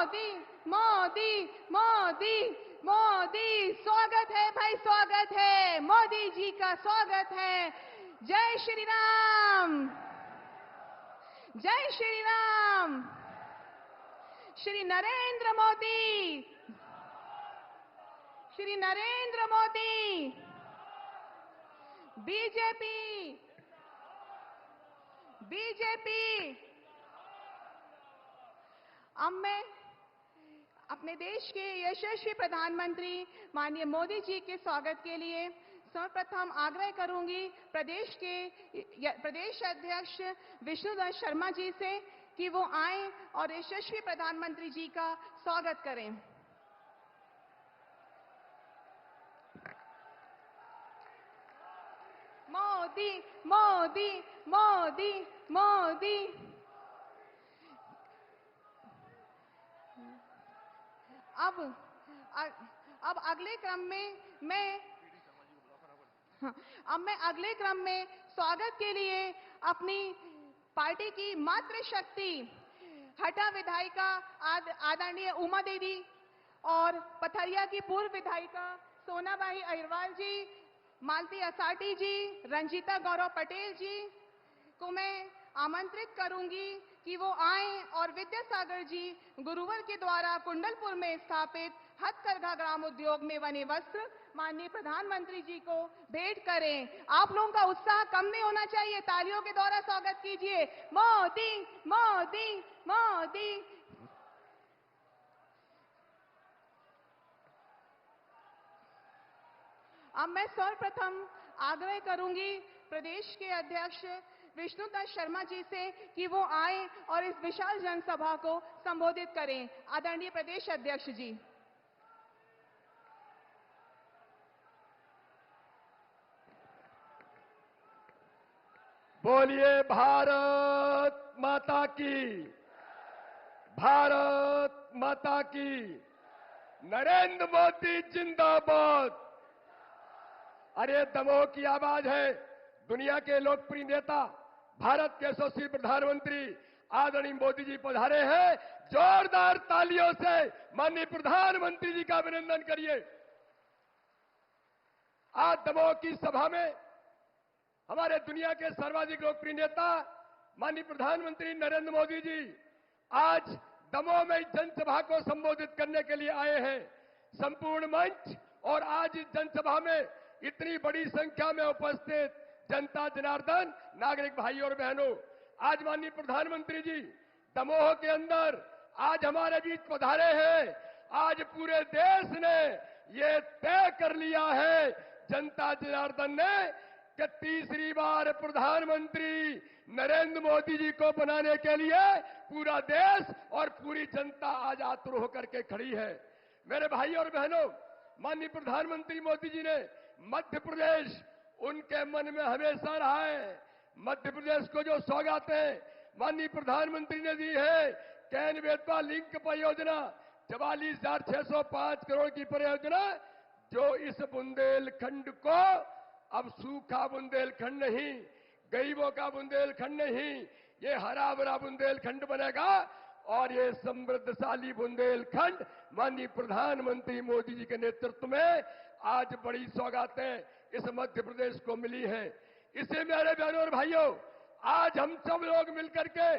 मोदी मोदी मोदी मोदी। स्वागत है भाई, स्वागत है, मोदी जी का स्वागत है। जय श्री राम, जय श्री राम। श्री नरेंद्र मोदी, श्री नरेंद्र मोदी। BJP, BJP. अब मैं अपने देश के यशस्वी प्रधानमंत्री माननीय मोदी जी के स्वागत के लिए सर्वप्रथम आग्रह करूंगी प्रदेश अध्यक्ष विष्णुदत्त शर्मा जी से कि वो आए और यशस्वी प्रधानमंत्री जी का स्वागत करें। मोदी मोदी मोदी मोदी। अब अगले क्रम में मैं अगले क्रम में स्वागत के लिए अपनी पार्टी की मातृशक्ति हटा विधायिका आदरणीय उमा दीदी और पथरिया की पूर्व विधायिका सोनाबाई अहिरवार जी, मालती असाटी जी, रंजीता गौरव पटेल जी को मैं आमंत्रित करूंगी कि वो आएं और विद्यासागर जी गुरुवर के द्वारा कुंडलपुर में स्थापित हथकरघा ग्राम उद्योग में बने वस्त्र माननीय प्रधानमंत्री जी को भेंट करें। आप लोगों का उत्साह कम नहीं होना चाहिए, तालियों के द्वारा स्वागत कीजिए। मोदी मोदी मोदी। अब मैं सर्वप्रथम आग्रह करूंगी प्रदेश के अध्यक्ष विष्णुदत्त शर्मा जी से कि वो आए और इस विशाल जनसभा को संबोधित करें। आदरणीय प्रदेश अध्यक्ष जी। बोलिए भारत माता की, भारत माता की। नरेंद्र मोदी जिंदाबाद। अरे दमोह की आवाज है। दुनिया के लोकप्रिय नेता भारत के यशस्वी प्रधानमंत्री आदरणीय मोदी जी पधारे हैं। जोरदार तालियों से माननीय प्रधानमंत्री जी का अभिनंदन करिए। आज दमोह की सभा में हमारे दुनिया के सर्वाधिक लोकप्रिय नेता माननीय प्रधानमंत्री नरेंद्र मोदी जी आज दमोह में जनसभा को संबोधित करने के लिए आए हैं। संपूर्ण मंच और आज इस जनसभा में इतनी बड़ी संख्या में उपस्थित जनता जनार्दन, नागरिक भाई और बहनों, आज माननीय प्रधानमंत्री जी दमोह के अंदर आज हमारे बीच पधारे हैं। आज पूरे देश ने ये तय कर लिया है, जनता जनार्दन ने, कि तीसरी बार प्रधानमंत्री नरेंद्र मोदी जी को बनाने के लिए पूरा देश और पूरी जनता आज आतुर होकर के खड़ी है। मेरे भाई और बहनों, माननीय प्रधानमंत्री मोदी जी ने मध्य प्रदेश उनके मन में हमेशा रहा है। मध्य प्रदेश को जो सौगातें माननीय प्रधानमंत्री ने दी है, कैन बेतवा लिंक परियोजना 44,605 करोड़ की परियोजना, जो इस बुंदेलखंड को अब सूखा बुंदेलखंड नहीं, गरीबों का बुंदेलखंड नहीं, ये हरा भरा बुंदेलखंड बनेगा और ये समृद्धशाली बुंदेलखंड माननीय प्रधानमंत्री मोदी जी के नेतृत्व में आज बड़ी सौगातें इस मध्य प्रदेश को मिली है। इसे मेरे बहनों और भाइयों, आज हम सब लोग मिलकर के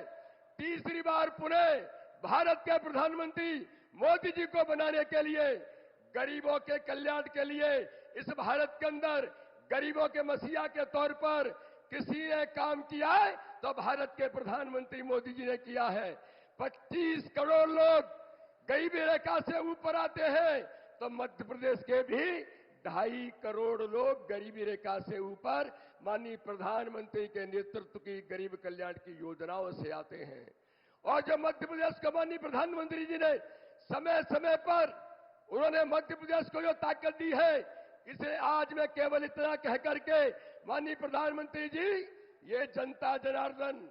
तीसरी बार पुनः भारत के प्रधानमंत्री मोदी जी को बनाने के लिए, गरीबों के कल्याण के लिए, इस भारत के अंदर गरीबों के मसीहा के तौर पर किसी ने काम किया है तो भारत के प्रधानमंत्री मोदी जी ने किया है। 25 करोड़ लोग गरीबी रेखा से ऊपर आते हैं तो मध्य प्रदेश के भी 2.5 करोड़ लोग गरीबी रेखा से ऊपर माननीय प्रधानमंत्री के नेतृत्व की गरीब कल्याण की योजनाओं से आते हैं। और जो मध्य प्रदेश को माननीय प्रधानमंत्री जी ने समय समय पर उन्होंने मध्य प्रदेश को जो ताकत दी है, इसे आज मैं केवल इतना कह करके माननीय प्रधानमंत्री जी, ये जनता जनार्दन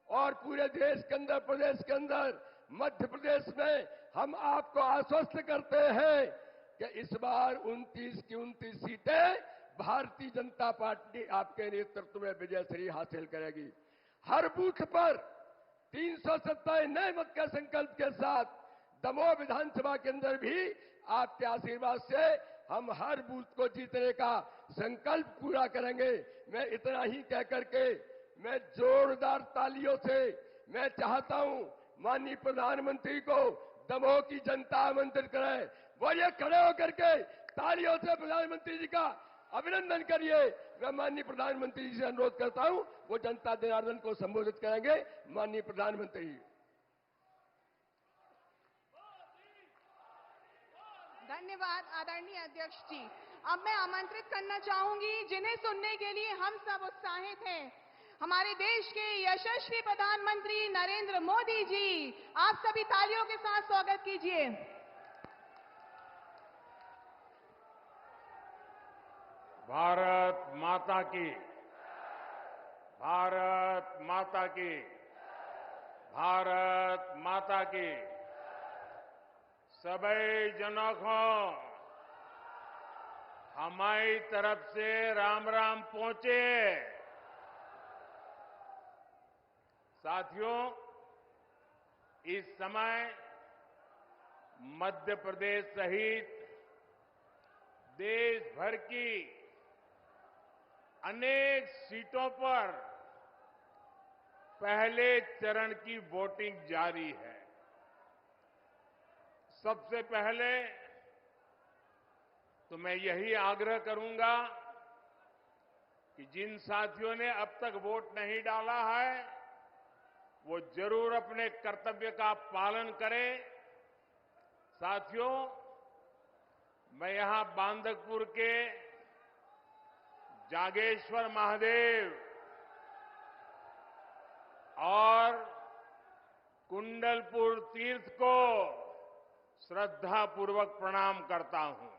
और पूरे देश के अंदर, प्रदेश के अंदर, मध्य प्रदेश में हम आपको आश्वस्त करते हैं कि इस बार 29 की 29 सीटें भारतीय जनता पार्टी आपके नेतृत्व में विजयश्री हासिल करेगी। हर बूथ पर 370 नए मत के संकल्प के साथ दमोह विधानसभा के अंदर भी आपके आशीर्वाद से हम हर बूथ को जीतने का संकल्प पूरा करेंगे। मैं इतना ही कह करके मैं जोरदार तालियों से मैं चाहता हूं माननीय प्रधानमंत्री को दमोह की जनता आमंत्रित करे। वो ये खड़े होकर के तालियों से प्रधानमंत्री जी का अभिनंदन करिए। मैं माननीय प्रधानमंत्री जी से अनुरोध करता हूं, वो जनता जनार्दन को संबोधित करेंगे। माननीय प्रधानमंत्री जी। धन्यवाद आदरणीय अध्यक्ष जी। अब मैं आमंत्रित करना चाहूंगी जिन्हें सुनने के लिए हम सब उत्साहित हैं, हमारे देश के यशस्वी प्रधानमंत्री नरेंद्र मोदी जी। आप सभी तालियों के साथ स्वागत कीजिए। भारत माता की, भारत माता की, भारत माता की। सभी जनों को हमारी तरफ से राम राम पहुंचे। साथियों, इस समय मध्य प्रदेश सहित देश भर की अनेक सीटों पर पहले चरण की वोटिंग जारी है। सबसे पहले तो मैं यही आग्रह करूंगा कि जिन साथियों ने अब तक वोट नहीं डाला है वो जरूर अपने कर्तव्य का पालन करें। साथियों, मैं यहां बांदकपुर के जागेश्वर महादेव और कुंडलपुर तीर्थ को श्रद्धापूर्वक प्रणाम करता हूं।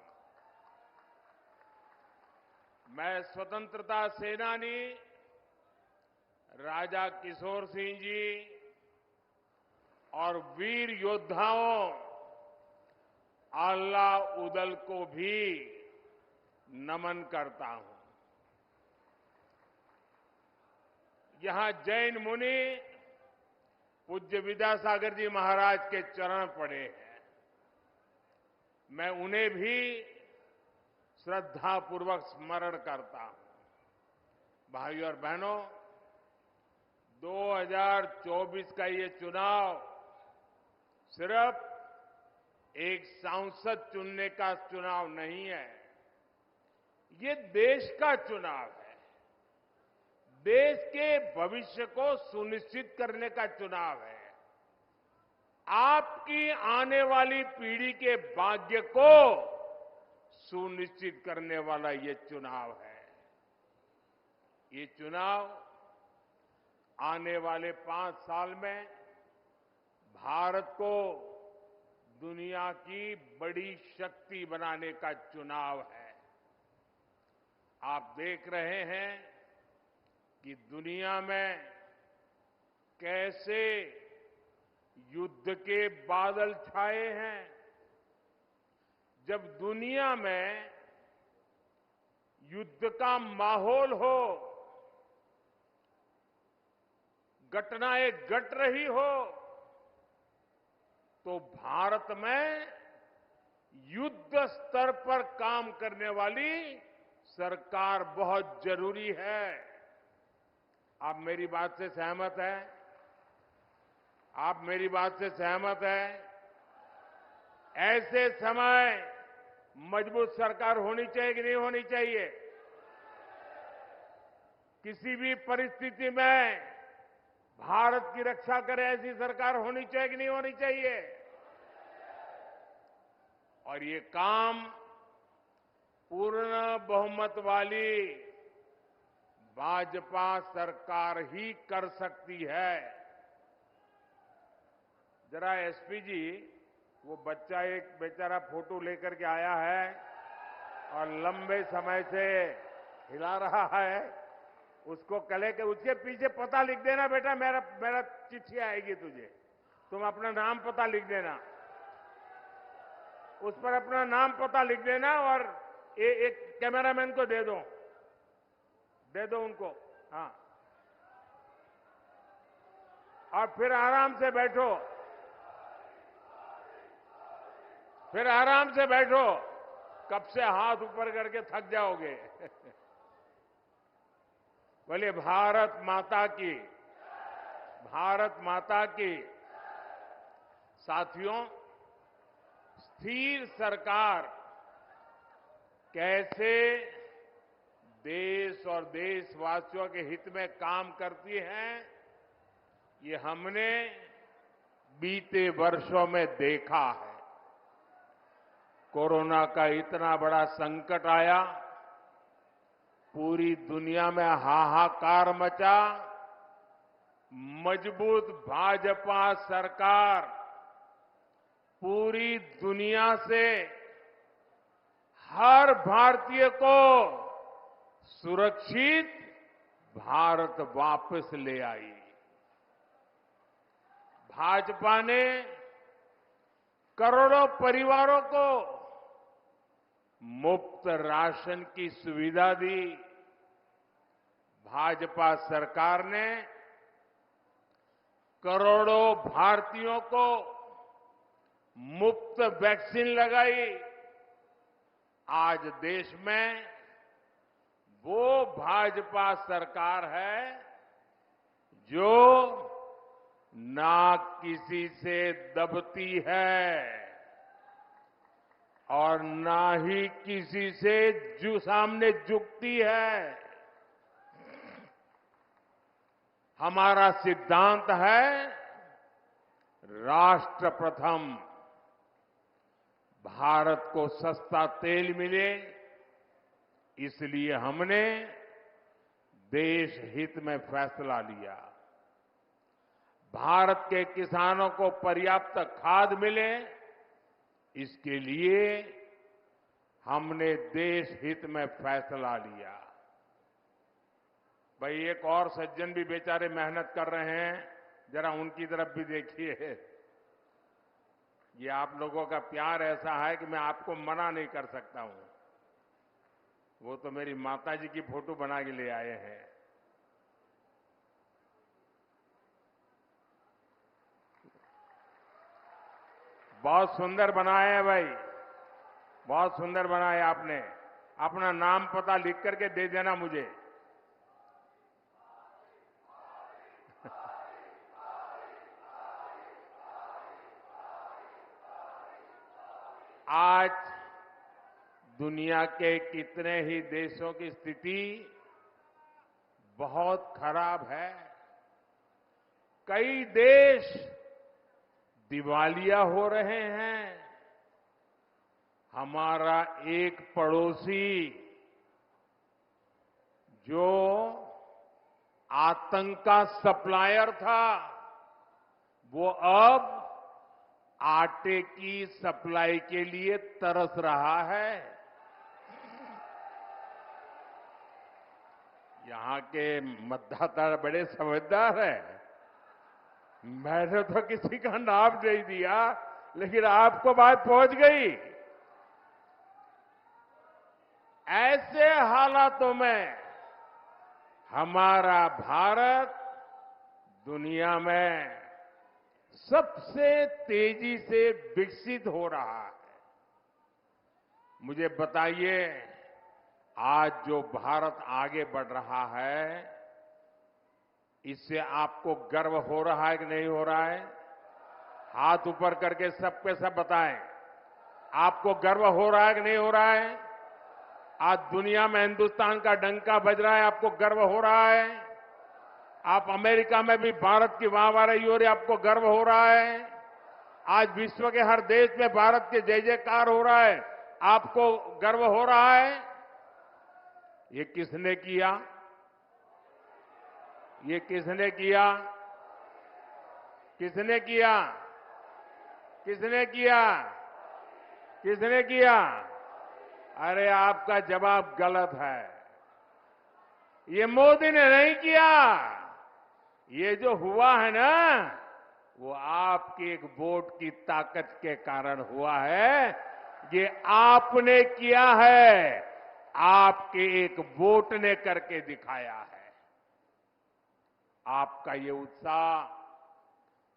मैं स्वतंत्रता सेनानी राजा किशोर सिंह जी और वीर योद्धाओं आल्ला उदल को भी नमन करता हूं। यहां जैन मुनि पूज्य विद्यासागर जी महाराज के चरण पड़े हैं। मैं उन्हें भी श्रद्धापूर्वक स्मरण करता हूं। भाइयों और बहनों, 2024 का ये चुनाव सिर्फ एक सांसद चुनने का चुनाव नहीं है, ये देश का चुनाव है। देश के भविष्य को सुनिश्चित करने का चुनाव है। आपकी आने वाली पीढ़ी के भाग्य को सुनिश्चित करने वाला ये चुनाव है। ये चुनाव आने वाले 5 साल में भारत को दुनिया की बड़ी शक्ति बनाने का चुनाव है। आप देख रहे हैं कि दुनिया में कैसे युद्ध के बादल छाए हैं। जब दुनिया में युद्ध का माहौल हो, घटनाएं घट रही हो, तो भारत में युद्ध स्तर पर काम करने वाली सरकार बहुत जरूरी है। आप मेरी बात से सहमत हैं? आप मेरी बात से सहमत हैं? ऐसे समय मजबूत सरकार होनी चाहिए कि नहीं होनी चाहिए? किसी भी परिस्थिति में भारत की रक्षा करे ऐसी सरकार होनी चाहिए कि नहीं होनी चाहिए? और ये काम पूर्ण बहुमत वाली भाजपा सरकार ही कर सकती है। जरा एसपी जी, वो बच्चा एक बेचारा फोटो लेकर के आया है और लंबे समय से हिला रहा है, उसको कले के उसके पीछे पता लिख देना बेटा, मेरा चिट्ठी आएगी तुझे, तुम अपना नाम पता लिख देना, उस पर अपना नाम पता लिख देना और एक कैमरामैन को दे दो उनको। हाँ, और फिर आराम से बैठो। फिर आराम से बैठो, कब से हाथ ऊपर करके थक जाओगे। बोले भारत माता की, भारत माता की। साथियों, स्थिर सरकार कैसे देश और देशवासियों के हित में काम करती है, ये हमने बीते वर्षों में देखा है। कोरोना का इतना बड़ा संकट आया, पूरी दुनिया में हाहाकार मचा। मजबूत भाजपा सरकार पूरी दुनिया से हर भारतीय को सुरक्षित भारत वापस ले आई। भाजपा ने करोड़ों परिवारों को मुफ्त राशन की सुविधा दी। भाजपा सरकार ने करोड़ों भारतीयों को मुफ्त वैक्सीन लगाई। आज देश में वो भाजपा सरकार है जो ना किसी से दबती है और ना ही किसी से सामने झुकती है। हमारा सिद्धांत है राष्ट्र प्रथम। भारत को सस्ता तेल मिले, इसलिए हमने देश हित में फैसला लिया। भारत के किसानों को पर्याप्त खाद मिले, इसके लिए हमने देश हित में फैसला लिया। भाई, एक और सज्जन भी बेचारे मेहनत कर रहे हैं, जरा उनकी तरफ भी देखिए। ये आप लोगों का प्यार ऐसा है कि मैं आपको मना नहीं कर सकता हूं। वो तो मेरी माताजी की फोटो बना के ले आए हैं। बहुत सुंदर बनाया है भाई, बहुत सुंदर बनाया आपने। अपना नाम पता लिख करके दे देना मुझे। आज दुनिया के कितने ही देशों की स्थिति बहुत खराब है। कई देश दिवालिया हो रहे हैं। हमारा एक पड़ोसी जो आतंक का सप्लायर था, वो अब आटे की सप्लाई के लिए तरस रहा है। यहां के मतदाता बड़े समझदार हैं। मैंने तो किसी का नाम नहीं दिया, लेकिन आपको बात पहुंच गई। ऐसे हालातों में हमारा भारत दुनिया में सबसे तेजी से विकसित हो रहा है। मुझे बताइए, आज जो भारत आगे बढ़ रहा है, इससे आपको गर्व हो रहा है कि नहीं हो रहा है? हाथ ऊपर करके सबके सब बताएं, आपको गर्व हो रहा है कि नहीं हो रहा है? आज दुनिया में हिंदुस्तान का डंका बज रहा है, आपको गर्व हो रहा है? आप अमेरिका में भी भारत की वाहवाही हो रही है, आपको गर्व हो रहा है? आज विश्व के हर देश में भारत के जय जयकार हो रहा है, आपको गर्व हो रहा है? ये किसने किया? ये किसने किया? किसने किया? किसने किया? किसने किया? अरे, आपका जवाब गलत है। ये मोदी ने नहीं किया। ये जो हुआ है ना, वो आपकी एक वोट की ताकत के कारण हुआ है। ये आपने किया है, आपके एक वोट ने करके दिखाया है। आपका ये उत्साह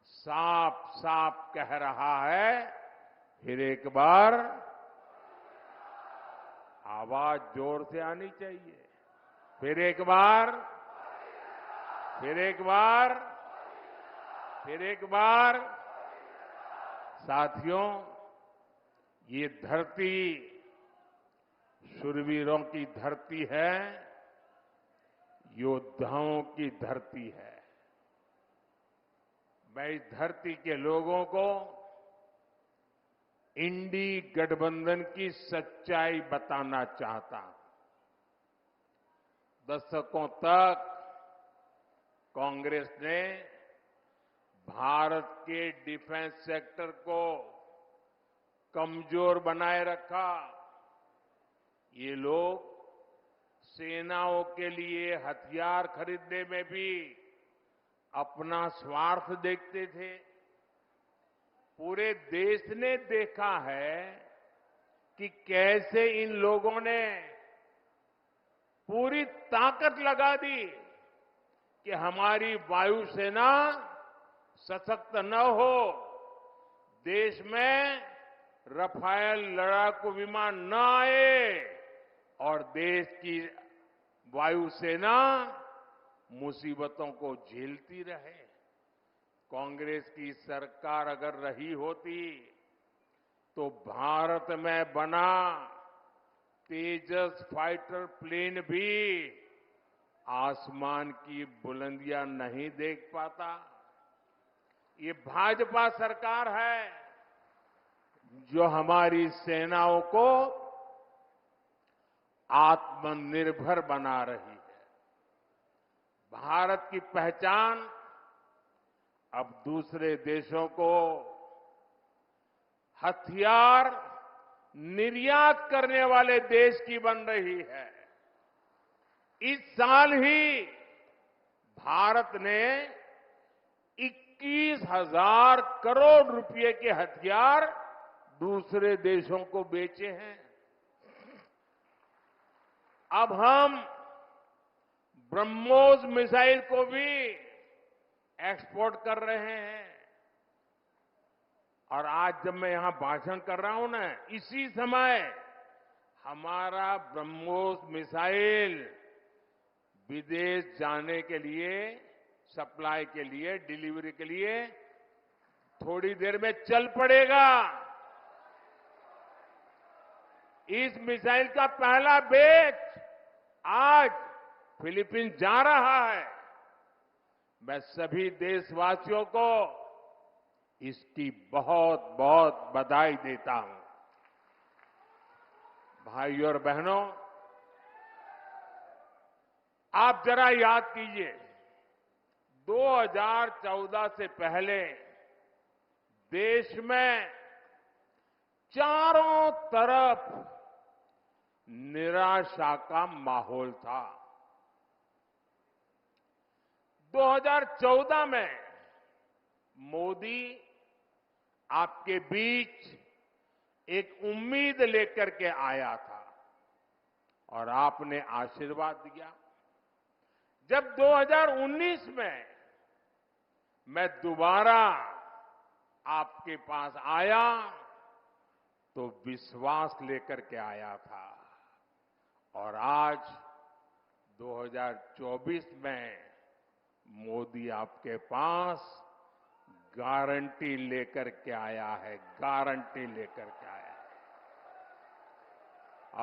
साफ साफ कह रहा है, फिर एक बार आवाज जोर से आनी चाहिए। फिर एक बार, फिर एक बार, फिर एक बार। साथियों, ये धरती शूरवीरों की धरती है, योद्धाओं की धरती है। मैं इस धरती के लोगों को इंडी गठबंधन की सच्चाई बताना चाहता हूं। दशकों तक कांग्रेस ने भारत के डिफेंस सेक्टर को कमजोर बनाए रखा। ये लोग सेनाओं के लिए हथियार खरीदने में भी अपना स्वार्थ देखते थे। पूरे देश ने देखा है कि कैसे इन लोगों ने पूरी ताकत लगा दी कि हमारी वायुसेना सशक्त न हो, देश में रफाल लड़ाकू विमान न आए और देश की वायुसेना मुसीबतों को झेलती रहे। कांग्रेस की सरकार अगर रही होती तो भारत में बना तेजस फाइटर प्लेन भी आसमान की बुलंदियां नहीं देख पाता। ये भाजपा सरकार है जो हमारी सेनाओं को आत्मनिर्भर बना रही है। भारत की पहचान अब दूसरे देशों को हथियार निर्यात करने वाले देश की बन रही है। इस साल ही भारत ने 21,000 करोड़ रुपए के हथियार दूसरे देशों को बेचे हैं। अब हम ब्रह्मोस मिसाइल को भी एक्सपोर्ट कर रहे हैं। और आज जब मैं यहां भाषण कर रहा हूं ना, इसी समय हमारा ब्रह्मोस मिसाइल विदेश जाने के लिए, सप्लाई के लिए, डिलीवरी के लिए थोड़ी देर में चल पड़ेगा। इस मिसाइल का पहला बैच आज फिलीपींस जा रहा है। मैं सभी देशवासियों को इसकी बहुत बहुत बधाई देता हूं। भाइयों और बहनों, आप जरा याद कीजिए, 2014 से पहले देश में चारों तरफ निराशा का माहौल था। 2014 में मोदी आपके बीच एक उम्मीद लेकर के आया था और आपने आशीर्वाद दिया। जब 2019 में मैं दोबारा आपके पास आया तो विश्वास लेकर के आया था और आज 2024 में मोदी आपके पास गारंटी लेकर के आया है, गारंटी लेकर के आया है।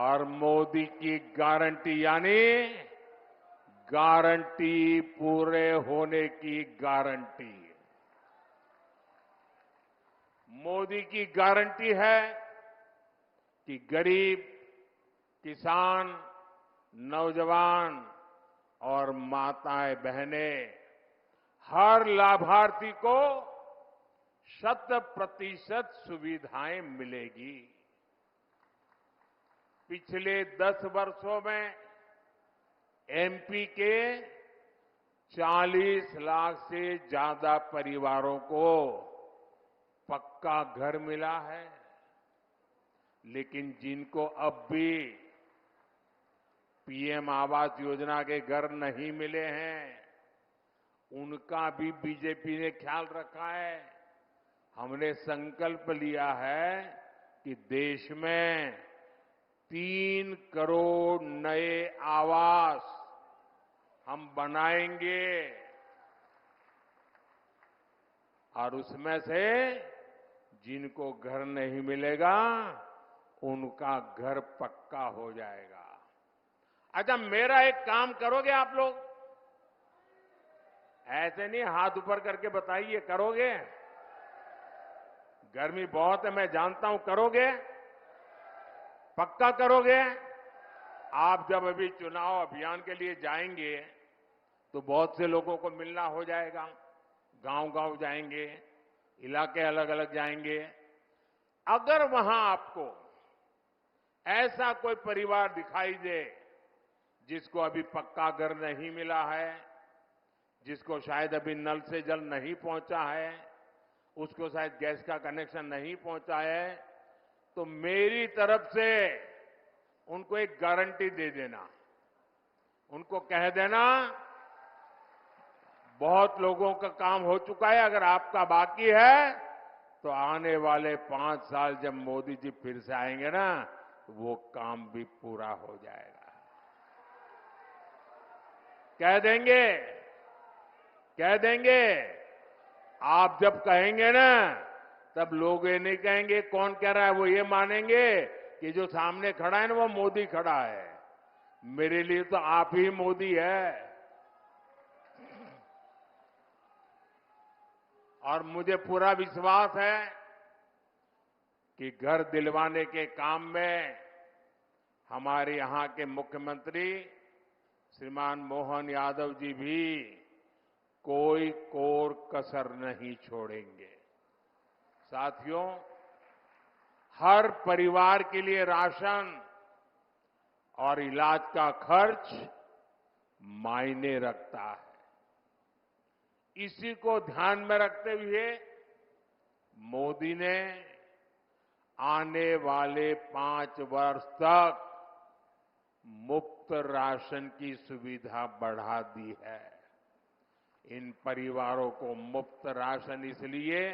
और मोदी की गारंटी यानी गारंटी पूरे होने की गारंटी। मोदी की गारंटी है कि गरीब, किसान, नौजवान और माताएं बहनें, हर लाभार्थी को 100% सुविधाएं मिलेगी। पिछले 10 वर्षों में एमपी के 40 लाख से ज्यादा परिवारों को पक्का घर मिला है। लेकिन जिनको अब भी पीएम आवास योजना के घर नहीं मिले हैं, उनका भी बीजेपी ने ख्याल रखा है। हमने संकल्प लिया है कि देश में 3 करोड़ नए आवास हम बनाएंगे और उसमें से जिनको घर नहीं मिलेगा उनका घर पक्का हो जाएगा। अच्छा, मेरा एक काम करोगे आप लोग? ऐसे नहीं हाथ ऊपर करके बताइए, करोगे? गर्मी बहुत है मैं जानता हूं, करोगे? पक्का करोगे? आप जब अभी चुनाव अभियान के लिए जाएंगे तो बहुत से लोगों को मिलना हो जाएगा, गांव-गांव जाएंगे, इलाके अलग अलग जाएंगे। अगर वहां आपको ऐसा कोई परिवार दिखाई दे जिसको अभी पक्का घर नहीं मिला है, जिसको शायद अभी नल से जल नहीं पहुंचा है, उसको शायद गैस का कनेक्शन नहीं पहुंचा है, तो मेरी तरफ से उनको एक गारंटी दे देना। उनको कह देना बहुत लोगों का काम हो चुका है, अगर आपका बाकी है तो आने वाले 5 साल जब मोदी जी फिर से आएंगे ना, वो काम भी पूरा हो जाएगा। कह देंगे, कह देंगे। आप जब कहेंगे ना तब लोग ये नहीं कहेंगे कौन कह रहा है, वो ये मानेंगे कि जो सामने खड़ा है ना वो मोदी खड़ा है। मेरे लिए तो आप ही मोदी है। और मुझे पूरा विश्वास है कि घर दिलवाने के काम में हमारे यहां के मुख्यमंत्री श्रीमान मोहन यादव जी भी कोई कोर कसर नहीं छोड़ेंगे। साथियों, हर परिवार के लिए राशन और इलाज का खर्च मायने रखता है। इसी को ध्यान में रखते हुए मोदी ने आने वाले 5 वर्ष तक मुफ्त राशन की सुविधा बढ़ा दी है। इन परिवारों को मुफ्त राशन इसलिए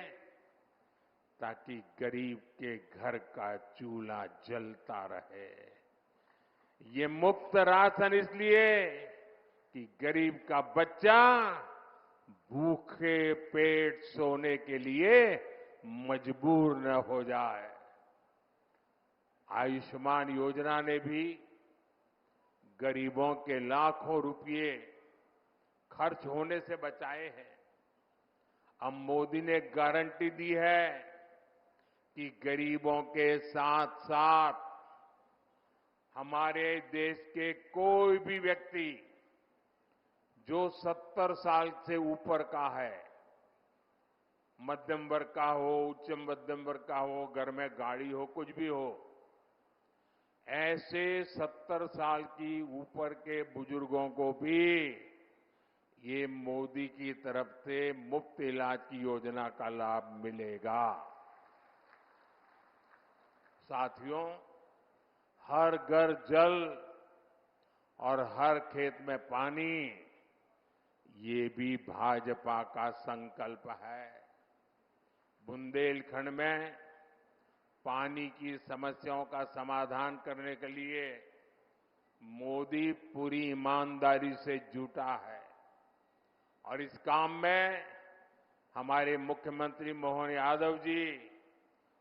ताकि गरीब के घर का चूल्हा जलता रहे। ये मुफ्त राशन इसलिए कि गरीब का बच्चा भूखे पेट सोने के लिए मजबूर न हो जाए। आयुष्मान योजना ने भी गरीबों के लाखों रुपए खर्च होने से बचाए हैं। अब मोदी ने गारंटी दी है कि गरीबों के साथ साथ हमारे देश के कोई भी व्यक्ति जो 70 साल से ऊपर का है, मध्यम वर्ग का हो, उच्च मध्यम वर्ग का हो, घर में गाड़ी हो, कुछ भी हो, ऐसे 70 साल की ऊपर के बुजुर्गों को भी ये मोदी की तरफ से मुफ्त इलाज की योजना का लाभ मिलेगा। साथियों, हर घर जल और हर खेत में पानी, ये भी भाजपा का संकल्प है। बुंदेलखंड में पानी की समस्याओं का समाधान करने के लिए मोदी पूरी ईमानदारी से जुटा है और इस काम में हमारे मुख्यमंत्री मोहन यादव जी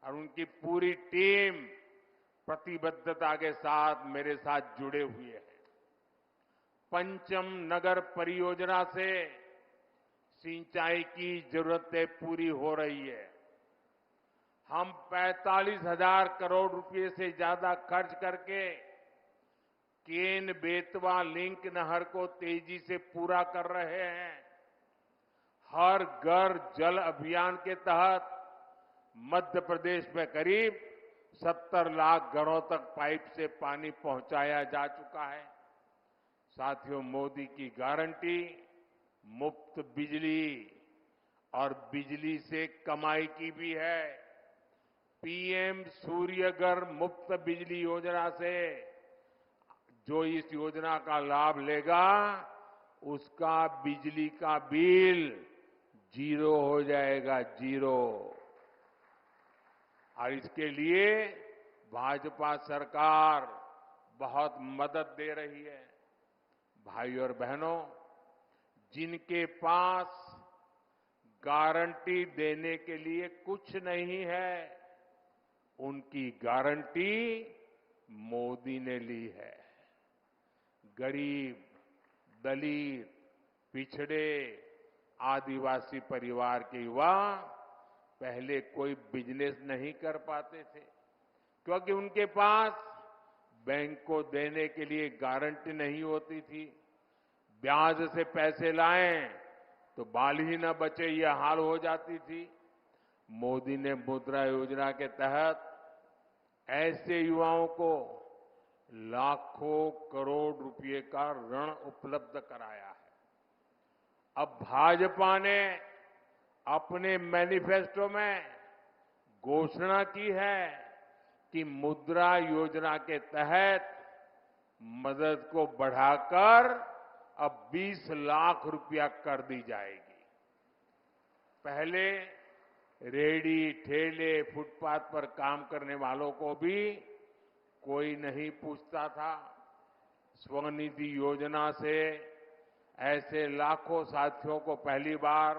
और उनकी पूरी टीम प्रतिबद्धता के साथ मेरे साथ जुड़े हुए हैं। पंचम नगर परियोजना से सिंचाई की जरूरतें पूरी हो रही है। हम 45,000 करोड़ रुपए से ज्यादा खर्च करके केन बेतवा लिंक नहर को तेजी से पूरा कर रहे हैं। हर घर जल अभियान के तहत मध्य प्रदेश में करीब 70 लाख घरों तक पाइप से पानी पहुंचाया जा चुका है। साथियों, मोदी की गारंटी मुफ्त बिजली और बिजली से कमाई की भी है। पीएम सूर्यघर मुफ्त बिजली योजना से जो इस योजना का लाभ लेगा उसका बिजली का बिल 0 हो जाएगा, 0। और इसके लिए भाजपा सरकार बहुत मदद दे रही है। भाई और बहनों, जिनके पास गारंटी देने के लिए कुछ नहीं है, उनकी गारंटी मोदी ने ली है। गरीब, दलित, पिछड़े, आदिवासी परिवार के युवा पहले कोई बिजनेस नहीं कर पाते थे, क्योंकि उनके पास बैंक को देने के लिए गारंटी नहीं होती थी। ब्याज से पैसे लाएं तो बाल ही न बचे, यह हाल हो जाती थी। मोदी ने मुद्रा योजना के तहत ऐसे युवाओं को लाखों करोड़ रुपए का ऋण उपलब्ध कराया है। अब भाजपा ने अपने मैनिफेस्टो में घोषणा की है कि मुद्रा योजना के तहत मदद को बढ़ाकर अब 20 लाख रुपया कर दी जाएगी। पहले रेहड़ी, ठेले, फुटपाथ पर काम करने वालों को भी कोई नहीं पूछता था। स्वनिधि योजना से ऐसे लाखों साथियों को पहली बार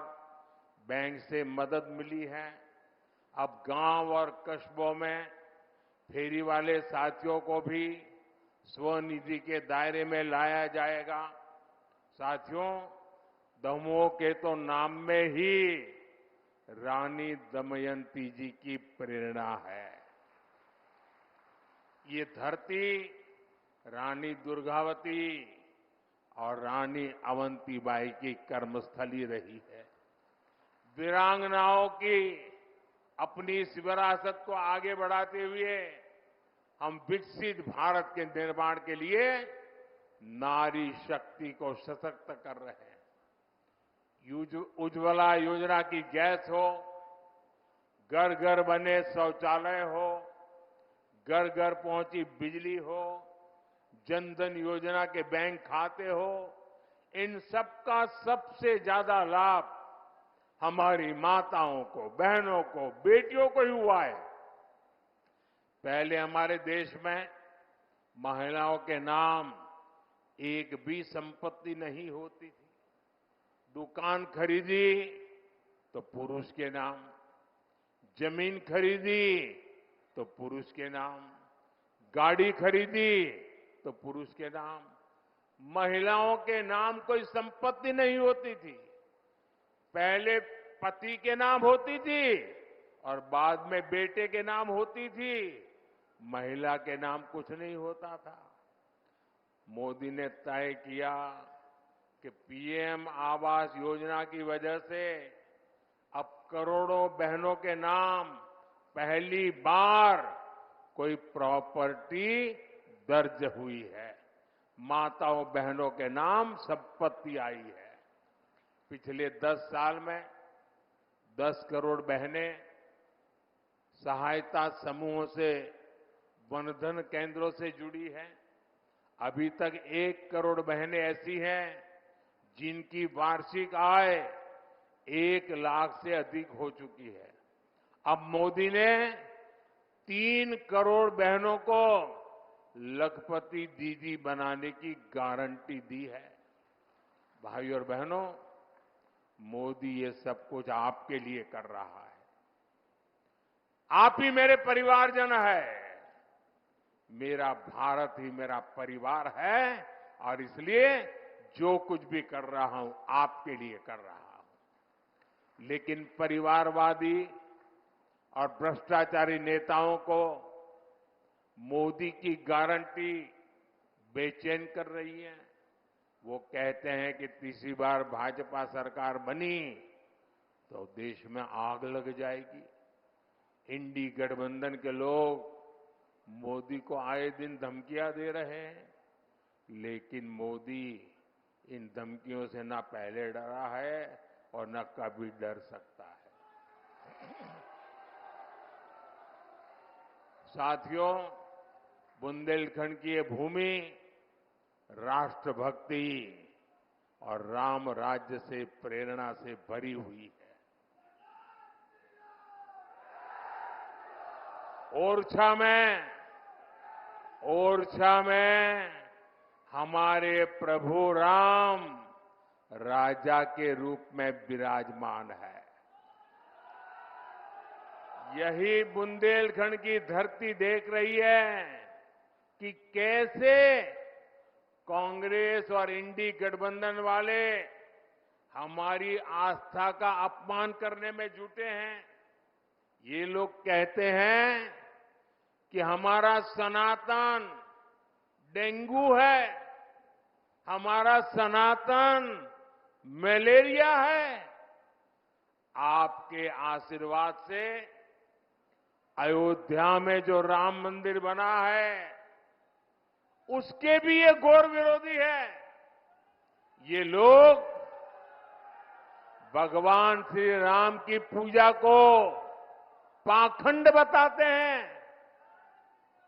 बैंक से मदद मिली है। अब गांव और कस्बों में फेरी वाले साथियों को भी स्वनिधि के दायरे में लाया जाएगा। साथियों, दमोह के तो नाम में ही रानी दमयंती जी की प्रेरणा है। ये धरती रानी दुर्गावती और रानी अवंतीबाई की कर्मस्थली रही है। वीरांगनाओं की अपनी इस विरासत को आगे बढ़ाते हुए हम विकसित भारत के निर्माण के लिए नारी शक्ति को सशक्त कर रहे हैं। उज्ज्वला योजना की गैस हो, घर घर बने शौचालय हो, घर घर पहुंची बिजली हो, जनधन योजना के बैंक खाते हो, इन सबका सबसे ज्यादा लाभ हमारी माताओं को, बहनों को, बेटियों को ही हुआ है। पहले हमारे देश में महिलाओं के नाम एक भी संपत्ति नहीं होती थी। दुकान खरीदी तो पुरुष के नाम, जमीन खरीदी तो पुरुष के नाम, गाड़ी खरीदी तो पुरुष के नाम। महिलाओं के नाम कोई संपत्ति नहीं होती थी। पहले पति के नाम होती थी और बाद में बेटे के नाम होती थी। महिला के नाम कुछ नहीं होता था। मोदी ने तय किया कि पीएम आवास योजना की वजह से अब करोड़ों बहनों के नाम पहली बार कोई प्रॉपर्टी दर्ज हुई है। माताओं बहनों के नाम संपत्ति आई है। पिछले 10 साल में 10 करोड़ बहनें सहायता समूहों से, वनधन केंद्रों से जुड़ी हैं। अभी तक 1 करोड़ बहनें ऐसी हैं जिनकी वार्षिक आय 1 लाख से अधिक हो चुकी है। अब मोदी ने 3 करोड़ बहनों को लखपति दीदी बनाने की गारंटी दी है। भाई और बहनों, मोदी ये सब कुछ आपके लिए कर रहा है। आप ही मेरे परिवारजन है। मेरा भारत ही मेरा परिवार है और इसलिए जो कुछ भी कर रहा हूं आपके लिए कर रहा हूं। लेकिन परिवारवादी और भ्रष्टाचारी नेताओं को मोदी की गारंटी बेचैन कर रही है। वो कहते हैं कि तीसरी बार भाजपा सरकार बनी तो देश में आग लग जाएगी। इंडी गठबंधन के लोग मोदी को आए दिन धमकियां दे रहे हैं, लेकिन मोदी इन धमकियों से न पहले डरा है और न कभी डर सकता है। साथियों, बुंदेलखंड की ये भूमि राष्ट्रभक्ति और राम राज्य से प्रेरणा से भरी हुई है। ओरछा में हमारे प्रभु राम राजा के रूप में विराजमान है। यही बुंदेलखंड की धरती देख रही है कि कैसे कांग्रेस और इंडी गठबंधन वाले हमारी आस्था का अपमान करने में जुटे हैं। ये लोग कहते हैं कि हमारा सनातन डेंगू है, हमारा सनातन मलेरिया है। आपके आशीर्वाद से अयोध्या में जो राम मंदिर बना है उसके भी ये घोर विरोधी है। ये लोग भगवान श्री राम की पूजा को पाखंड बताते हैं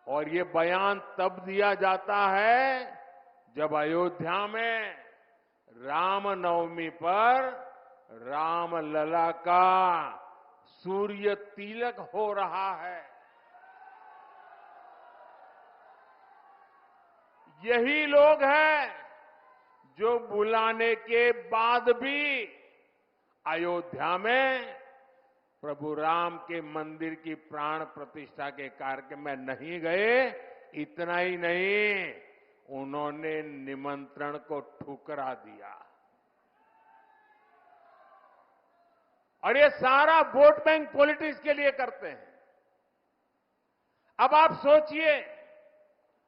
और ये बयान तब दिया जाता है जब अयोध्या में रामनवमी पर रामलला का सूर्य तिलक हो रहा है। यही लोग हैं जो बुलाने के बाद भी अयोध्या में प्रभु राम के मंदिर की प्राण प्रतिष्ठा के कार्यक्रम में नहीं गए। इतना ही नहीं, उन्होंने निमंत्रण को ठुकरा दिया। और ये सारा वोट बैंक पॉलिटिक्स के लिए करते हैं। अब आप सोचिए,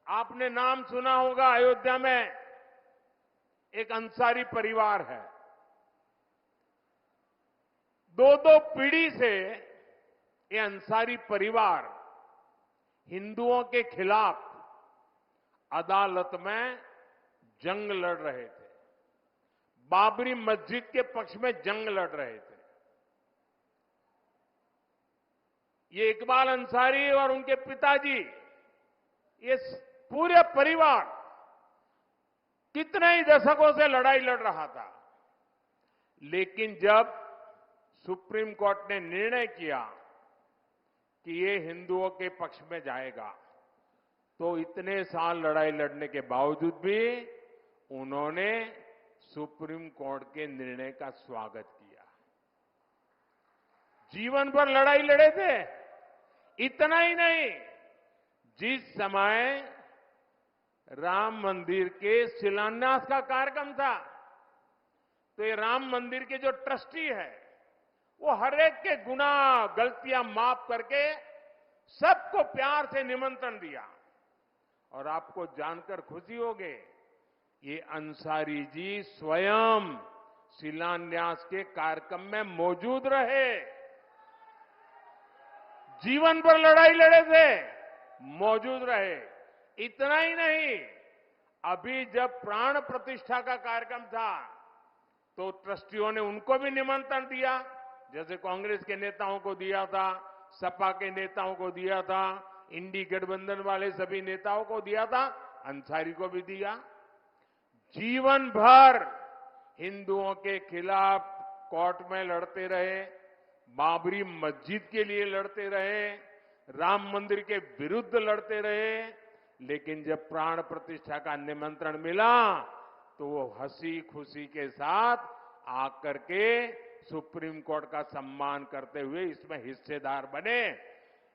आपने नाम सुना होगा, अयोध्या में एक अंसारी परिवार है। दो पीढ़ी से ये अंसारी परिवार हिंदुओं के खिलाफ अदालत में जंग लड़ रहे थे। बाबरी मस्जिद के पक्ष में जंग लड़ रहे थे। ये इकबाल अंसारी और उनके पिताजी, ये पूरे परिवार कितने ही दशकों से लड़ाई लड़ रहा था। लेकिन जब सुप्रीम कोर्ट ने निर्णय किया कि ये हिंदुओं के पक्ष में जाएगा, तो इतने साल लड़ाई लड़ने के बावजूद भी उन्होंने सुप्रीम कोर्ट के निर्णय का स्वागत किया। जीवन भर लड़ाई लड़े थे। इतना ही नहीं, जिस समय राम मंदिर के शिलान्यास का कार्यक्रम था, तो ये राम मंदिर के जो ट्रस्टी है वो हर एक के गुनाह गलतियां माफ करके सबको प्यार से निमंत्रण दिया। और आपको जानकर खुशी होगी, ये अंसारी जी स्वयं शिलान्यास के कार्यक्रम में मौजूद रहे। जीवन भर लड़ाई लड़े थे, मौजूद रहे। इतना ही नहीं, अभी जब प्राण प्रतिष्ठा का कार्यक्रम था तो ट्रस्टियों ने उनको भी निमंत्रण दिया, जैसे कांग्रेस के नेताओं को दिया था, सपा के नेताओं को दिया था, इंडी गठबंधन वाले सभी नेताओं को दिया था, अंसारी को भी दिया। जीवन भर हिंदुओं के खिलाफ कोर्ट में लड़ते रहे, बाबरी मस्जिद के लिए लड़ते रहे, राम मंदिर के विरुद्ध लड़ते रहे। लेकिन जब प्राण प्रतिष्ठा का निमंत्रण मिला तो वो हंसी खुशी के साथ आकर के सुप्रीम कोर्ट का सम्मान करते हुए इसमें हिस्सेदार बने।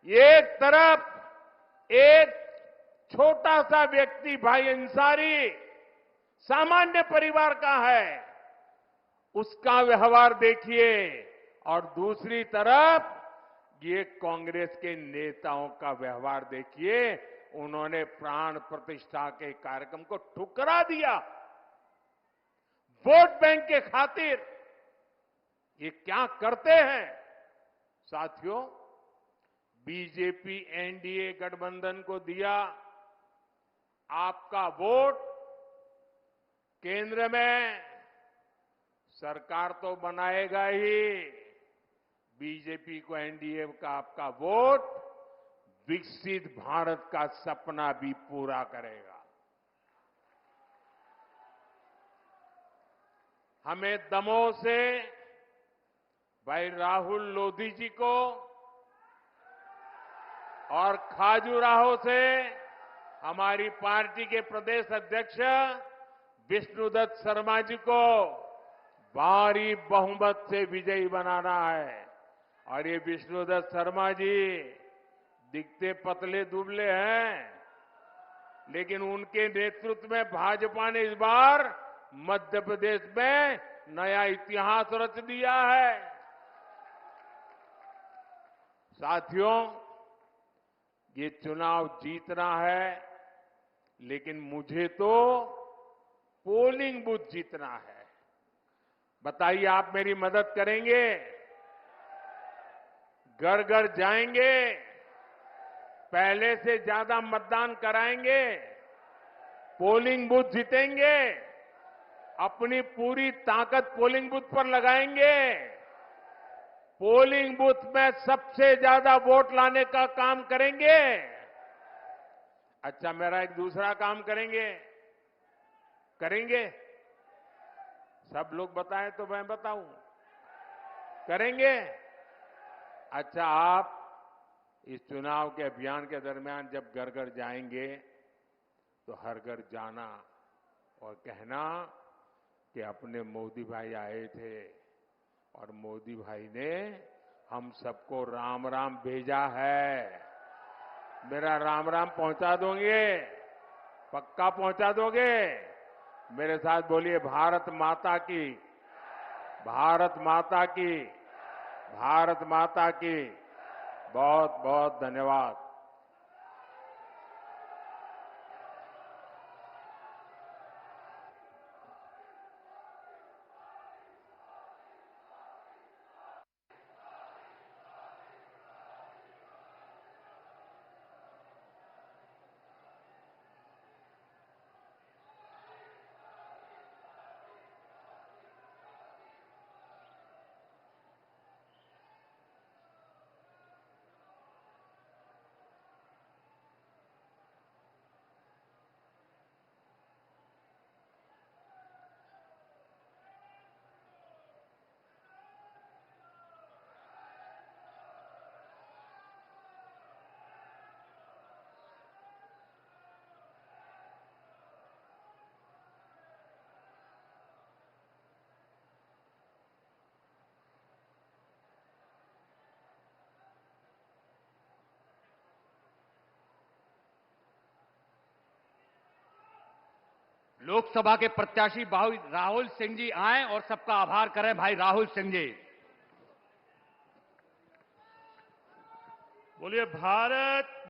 एक तरफ एक छोटा सा व्यक्ति भाई अंसारी सामान्य परिवार का है, उसका व्यवहार देखिए, और दूसरी तरफ ये कांग्रेस के नेताओं का व्यवहार देखिए। उन्होंने प्राण प्रतिष्ठा के कार्यक्रम को ठुकरा दिया वोट बैंक के खातिर। ये क्या करते हैं साथियों? बीजेपी एनडीए गठबंधन को दिया आपका वोट, केंद्र में सरकार तो बनाएगा ही, बीजेपी को एनडीए का आपका वोट विकसित भारत का सपना भी पूरा करेगा। हमें दमोह से भाई राहुल लोधी जी को और खाजुराहो से हमारी पार्टी के प्रदेश अध्यक्ष विष्णुदत्त शर्मा जी को भारी बहुमत से विजयी बनाना है। और ये विष्णुदत्त शर्मा जी दिखते पतले दुबले हैं, लेकिन उनके नेतृत्व में भाजपा ने इस बार मध्य प्रदेश में नया इतिहास रच दिया है। साथियों, ये चुनाव जीतना है, लेकिन मुझे तो पोलिंग बूथ जीतना है। बताइए, आप मेरी मदद करेंगे? घर घर जाएंगे? पहले से ज्यादा मतदान कराएंगे? पोलिंग बूथ जीतेंगे? अपनी पूरी ताकत पोलिंग बूथ पर लगाएंगे? पोलिंग बूथ में सबसे ज्यादा वोट लाने का काम करेंगे? अच्छा, मेरा एक दूसरा काम करेंगे? सब लोग बताएं तो मैं बताऊं। करेंगे? अच्छा, आप इस चुनाव के अभियान के दरमियान जब घर घर जाएंगे तो हर घर जाना और कहना कि अपने मोदी भाई आए थे और मोदी भाई ने हम सबको राम राम भेजा है। मेरा राम राम पहुंचा दोगे? पक्का पहुंचा दोगे? मेरे साथ बोलिए, भारत माता की, भारत माता की, भारत माता की। बहुत बहुत धन्यवाद। लोकसभा के प्रत्याशी भाई राहुल सिंह जी आए और सबका आभार करें। भाई राहुल सिंह जी। बोलिए भारत